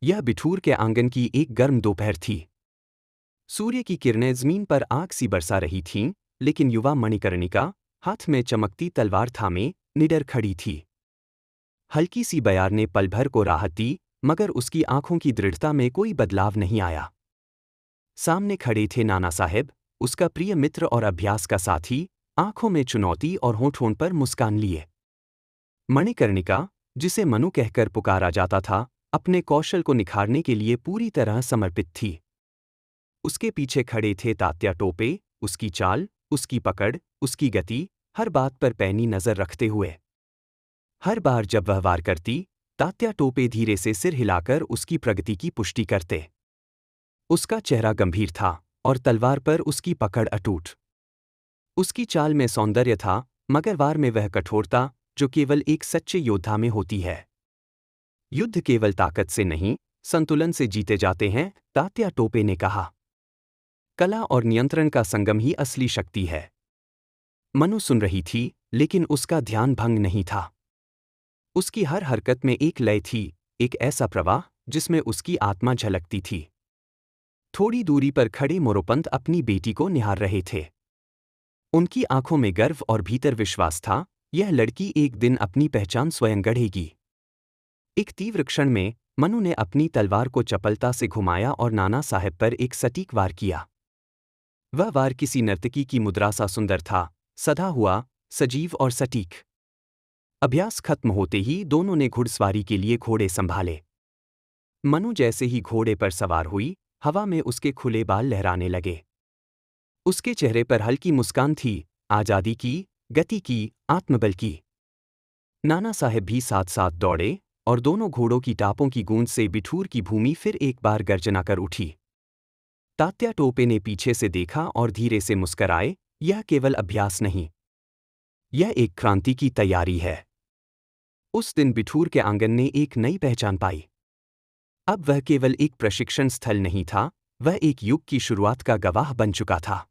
यह बिठूर के आंगन की एक गर्म दोपहर थी। सूर्य की किरणें जमीन पर आग सी बरसा रही थीं, लेकिन युवा मणिकर्णिका, हाथ में चमकती तलवार थामे, निडर खड़ी थी। हल्की सी बयार ने पल भर को राहत दी, मगर उसकी आंखों की दृढ़ता में कोई बदलाव नहीं आया। सामने खड़े थे नाना साहेब, उसका प्रिय मित्र और अभ्यास का साथी, आंखों में चुनौती और होंठ पर मुस्कान लिए। मणिकर्णिका, जिसे मनु कहकर पुकारा जाता था, अपने कौशल को निखारने के लिए पूरी तरह समर्पित थी। उसके पीछे खड़े थे तात्या टोपे, उसकी चाल, उसकी पकड़, उसकी गति, हर बात पर पैनी नजर रखते हुए। हर बार जब वह वार करती, तात्या टोपे धीरे से सिर हिलाकर उसकी प्रगति की पुष्टि करते। उसका चेहरा गंभीर था और तलवार पर उसकी पकड़ अटूट। उसकी चाल में सौंदर्य था, मगर वार में वह कठोरता जो केवल एक सच्चे योद्धा में होती है। युद्ध केवल ताकत से नहीं, संतुलन से जीते जाते हैं, तात्या टोपे ने कहा। कला और नियंत्रण का संगम ही असली शक्ति है। मनु सुन रही थी, लेकिन उसका ध्यान भंग नहीं था। उसकी हर हरकत में एक लय थी, एक ऐसा प्रवाह जिसमें उसकी आत्मा झलकती थी। थोड़ी दूरी पर खड़े मोरोपंत अपनी बेटी को निहार रहे थे। उनकी आंखों में गर्व और भीतर विश्वास था, यह लड़की एक दिन अपनी पहचान स्वयं गढ़ेगी। एक तीव्र क्षण में मनु ने अपनी तलवार को चपलता से घुमाया और नाना साहेब पर एक सटीक वार किया। वह वार किसी नर्तकी की मुद्रा सा सुंदर था, सधा हुआ, सजीव और सटीक। अभ्यास खत्म होते ही दोनों ने घुड़सवारी के लिए घोड़े संभाले। मनु जैसे ही घोड़े पर सवार हुई, हवा में उसके खुले बाल लहराने लगे। उसके चेहरे पर हल्की मुस्कान थी, आजादी की, गति की, आत्मबल की। नाना साहेब भी साथ साथ दौड़े, और दोनों घोड़ों की टापों की गूंज से बिठूर की भूमि फिर एक बार गर्जना कर उठी। तात्या टोपे ने पीछे से देखा और धीरे से मुस्कराए, यह केवल अभ्यास नहीं, यह एक क्रांति की तैयारी है। उस दिन बिठूर के आंगन ने एक नई पहचान पाई। अब वह केवल एक प्रशिक्षण स्थल नहीं था, वह एक युग की शुरुआत का गवाह बन चुका था।